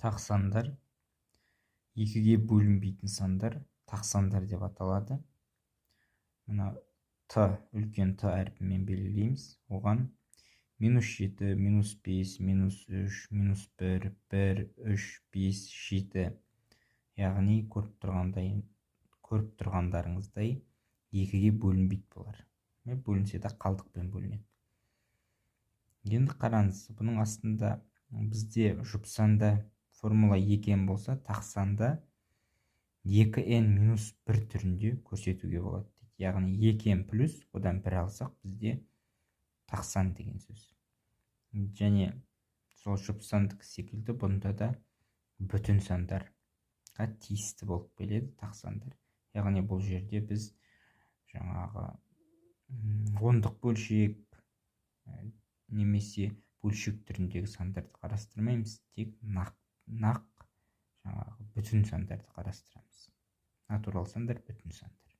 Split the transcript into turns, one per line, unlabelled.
Тақ сандар екіге бөлінбейтін сандар тақ сандар деп аталады. Мына т, үлкен т әрпімен белгілейміз. Оған -7, -5, -3, -1, 1, 3, 5, 7. Яғни көріп тұрғандарыңыздай екіге бөлінбейді болар. Бөлінсе де қалдықпен бөлінеді. Енді қараңыз, бұның астында бізде жұп санда формула екен болса, тақ санда 2n-1 түрінде көрсетуге болады. Яғни 2n плюс, одан 1 алсақ, бізде тақ сан деген сөз. Және сол жұп сандық секілді бұнда да бүтін сандарға тиісті болып келеді тақ сандар. Яғни бұл жерде біз жаңағы ондық бөлшек немесе бөлшек түріндегі сандарды қарастырмаймыз, тек нақ жаңағы бүтін сандарды қарастырамыз. Натурал сандар, бүтін сандар.